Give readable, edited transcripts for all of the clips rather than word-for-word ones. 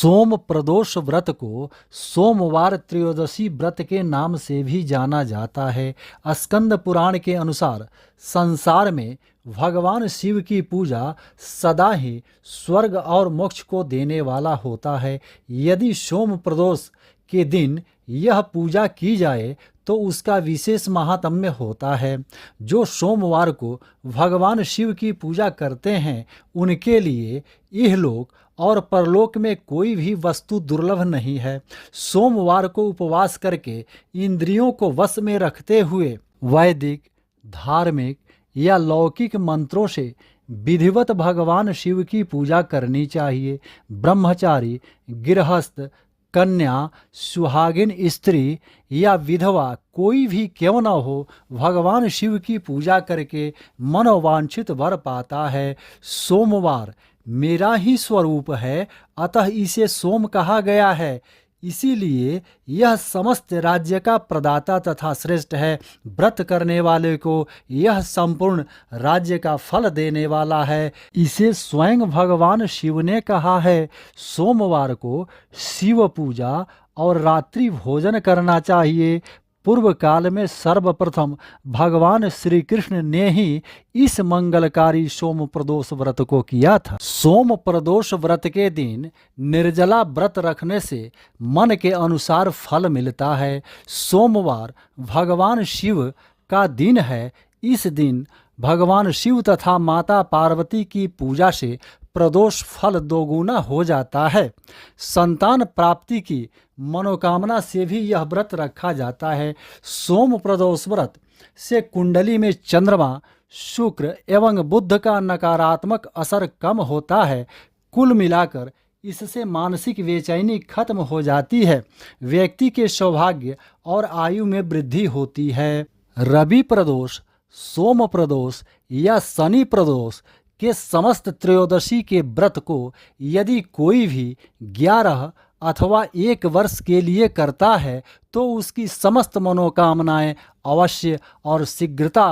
सोम प्रदोष व्रत को सोमवार त्रयोदशी व्रत के नाम से भी जाना जाता है। स्कंद पुराण के अनुसार संसार में भगवान शिव की पूजा सदा ही स्वर्ग और मोक्ष को देने वाला होता है। यदि सोम प्रदोष के दिन यह पूजा की जाए तो उसका विशेष महात्म्य होता है। जो सोमवार को भगवान शिव की पूजा करते हैं उनके लिए इहलोक और परलोक में कोई भी वस्तु दुर्लभ नहीं है। सोमवार को उपवास करके इंद्रियों को वश में रखते हुए वैदिक, धार्मिक या लौकिक मंत्रों से विधिवत भगवान शिव की पूजा करनी चाहिए। ब्रह्मचारी, गृहस्थ, कन्या, सुहागिन स्त्री या विधवा कोई भी क्यों न हो, भगवान शिव की पूजा करके मनोवांछित वर पाता है। सोमवार मेरा ही स्वरूप है, अतः इसे सोम कहा गया है। इसीलिए यह समस्त राज्य का प्रदाता तथा श्रेष्ठ है। व्रत करने वाले को यह संपूर्ण राज्य का फल देने वाला है। इसे स्वयं भगवान शिव ने कहा है। सोमवार को शिव पूजा और रात्रि भोजन करना चाहिए। पूर्व काल में सर्वप्रथम भगवान श्री कृष्ण ने ही इस मंगलकारी सोम प्रदोष व्रत को किया था। सोम प्रदोष व्रत के दिन निर्जला व्रत रखने से मन के अनुसार फल मिलता है। सोमवार भगवान शिव का दिन है। इस दिन भगवान शिव तथा माता पार्वती की पूजा से प्रदोष फल दोगुना हो जाता है। संतान प्राप्ति की मनोकामना से भी यह व्रत रखा जाता है। सोम प्रदोष व्रत से कुंडली में चंद्रमा, शुक्र एवं बुध का नकारात्मक असर कम होता है। कुल मिलाकर इससे मानसिक बेचैनी खत्म हो जाती है। व्यक्ति के सौभाग्य और आयु में वृद्धि होती है। रवि प्रदोष, सोम प्रदोष या शनि प्रदोष के समस्त त्रयोदशी के व्रत को यदि कोई भी 11 अथवा 1 वर्ष के लिए करता है तो उसकी समस्त मनोकामनाएं अवश्य और शीघ्रता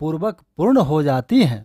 पूर्वक पूर्ण हो जाती हैं।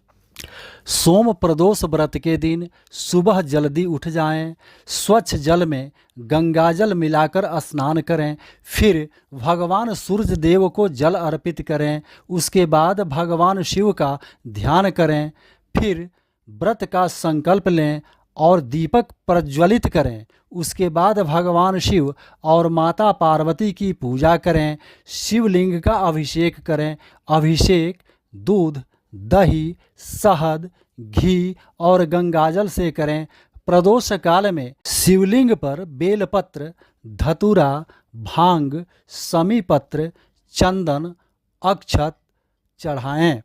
सोम प्रदोष व्रत के दिन सुबह जल्दी उठ जाएं, स्वच्छ जल में गंगाजल मिलाकर स्नान करें, फिर भगवान सूर्य देव को जल अर्पित करें। उसके बाद भगवान शिव का ध्यान करें, फिर व्रत का संकल्प लें और दीपक प्रज्वलित करें। उसके बाद भगवान शिव और माता पार्वती की पूजा करें। शिवलिंग का अभिषेक करें। अभिषेक दूध, दही, शहद, घी और गंगाजल से करें। प्रदोष काल में शिवलिंग पर बेलपत्र, धतूरा, भांग, समीपत्र, चंदन, अक्षत चढ़ाएं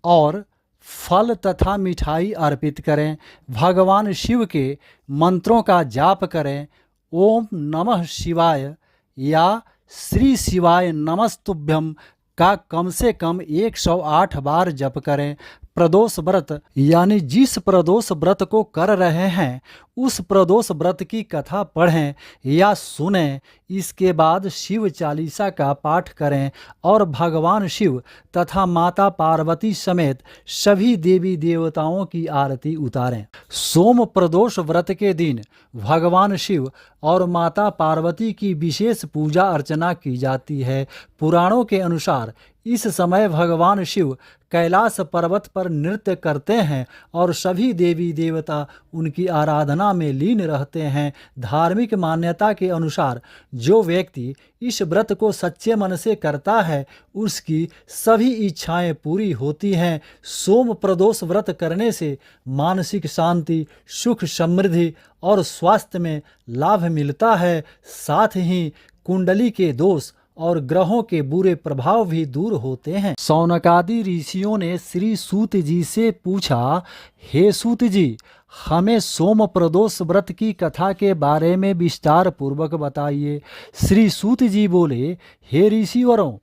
और फल तथा मिठाई अर्पित करें। भगवान शिव के मंत्रों का जाप करें। ओम नमः शिवाय या श्री शिवाय नमस्तुभ्यम का कम से कम 108 बार जप करें। प्रदोष व्रत यानी जिस प्रदोष व्रत को कर रहे हैं उस प्रदोष व्रत की कथा पढ़ें या सुनें। इसके बाद शिव चालीसा का पाठ करें और भगवान शिव तथा माता पार्वती समेत सभी देवी देवताओं की आरती उतारें। सोम प्रदोष व्रत के दिन भगवान शिव और माता पार्वती की विशेष पूजा अर्चना की जाती है। पुराणों के अनुसार इस समय भगवान शिव कैलाश पर्वत पर नृत्य करते हैं और सभी देवी देवता उनकी आराधना में लीन रहते हैं। धार्मिक मान्यता के अनुसार जो व्यक्ति इस व्रत को सच्चे मन से करता है उसकी सभी इच्छाएं पूरी होती हैं। सोम प्रदोष व्रत करने से मानसिक शांति, सुख, समृद्धि और स्वास्थ्य में लाभ मिलता है। साथ ही कुंडली के दोष और ग्रहों के बुरे प्रभाव भी दूर होते हैं। शौनकादि ऋषियों ने श्री सूत जी से पूछा, हे सूत जी, हमें सोम प्रदोष व्रत की कथा के बारे में विस्तार पूर्वक बताइए। श्री सूत जी बोले, हे ऋषिवरों,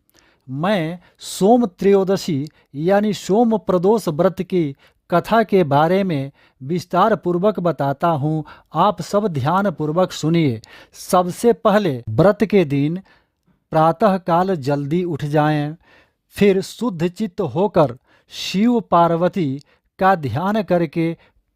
मैं सोम त्रयोदशी यानी सोम प्रदोष व्रत की कथा के बारे में विस्तार पूर्वक बताता हूँ। आप सब ध्यान पूर्वक सुनिए। सबसे पहले व्रत के दिन प्रातः काल जल्दी उठ जाएं, फिर शुद्ध चित्त होकर शिव पार्वती का ध्यान करके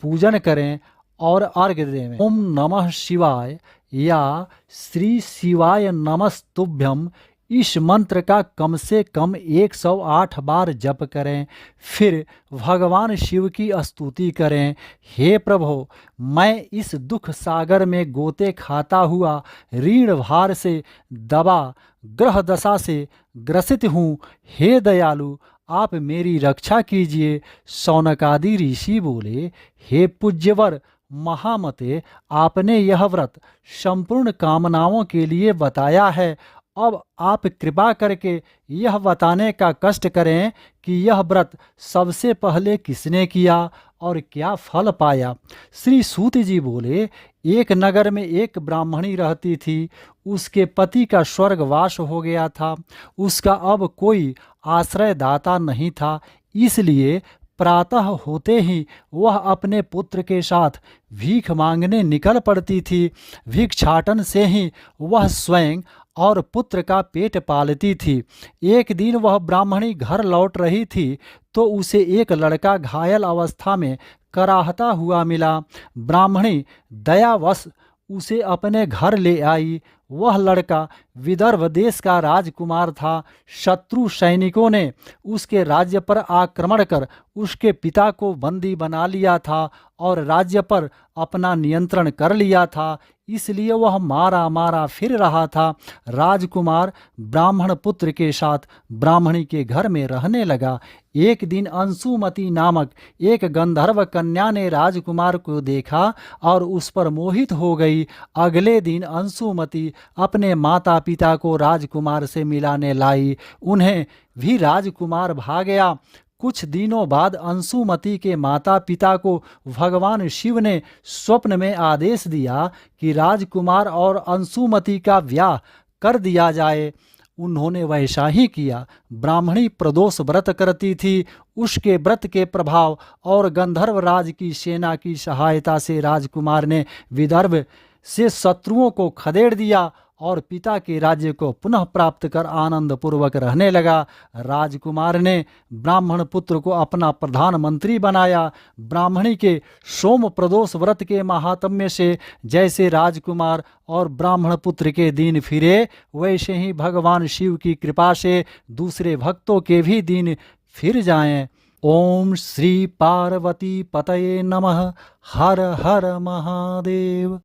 पूजन करें और अर्घ्य देवें। ओम नमः शिवाय या श्री शिवाय नमस्तुभ्यम, इस मंत्र का कम से कम 108 बार जप करें। फिर भगवान शिव की स्तुति करें। हे प्रभु, मैं इस दुख सागर में गोते खाता हुआ ऋण भार से दबा ग्रह दशा से ग्रसित हूँ। हे दयालु, आप मेरी रक्षा कीजिए। शौनकादि ऋषि बोले, हे पूज्यवर महामते, आपने यह व्रत संपूर्ण कामनाओं के लिए बताया है। अब आप कृपा करके यह बताने का कष्ट करें कि यह व्रत सबसे पहले किसने किया और क्या फल पाया। श्री सूत जी बोले, एक नगर में एक ब्राह्मणी रहती थी। उसके पति का स्वर्गवास हो गया था। उसका अब कोई आश्रयदाता नहीं था, इसलिए प्रातः होते ही वह अपने पुत्र के साथ भीख मांगने निकल पड़ती थी। भिक्षाटन से ही वह स्वयं और पुत्र का पेट पालती थी। एक दिन वह ब्राह्मणी घर लौट रही थी तो उसे एक लड़का घायल अवस्था में कराहता हुआ मिला। ब्राह्मणी दयावश उसे अपने घर ले आई। वह लड़का विदर्भ देश का राजकुमार था। शत्रु सैनिकों ने उसके राज्य पर आक्रमण कर उसके पिता को बंदी बना लिया था और राज्य पर अपना नियंत्रण कर लिया था, इसलिए वह मारा मारा फिर रहा था। राजकुमार ब्राह्मण पुत्र के साथ ब्राह्मणी के घर में रहने लगा। एक दिन अंशुमती नामक एक गंधर्व कन्या ने राजकुमार को देखा और उस पर मोहित हो गई। अगले दिन अंशुमती अपने माता पिता को राजकुमार से मिलाने लाई। उन्हें भी राजकुमार भा गया। कुछ दिनों बाद अंशुमती के माता पिता को भगवान शिव ने स्वप्न में आदेश दिया कि राजकुमार और अंशुमती का ब्याह कर दिया जाए। उन्होंने वैसा ही किया। ब्राह्मणी प्रदोष व्रत करती थी। उसके व्रत के प्रभाव और गंधर्व राज की सेना की सहायता से राजकुमार ने विदर्भ से शत्रुओं को खदेड़ दिया और पिता के राज्य को पुनः प्राप्त कर आनंद पूर्वक रहने लगा। राजकुमार ने ब्राह्मण पुत्र को अपना प्रधानमंत्री बनाया। ब्राह्मणी के सोम प्रदोष व्रत के महात्म्य से जैसे राजकुमार और ब्राह्मण पुत्र के दिन फिरे, वैसे ही भगवान शिव की कृपा से दूसरे भक्तों के भी दिन फिर जाएं। ओम श्री पार्वती पतये नमः। हर हर महादेव।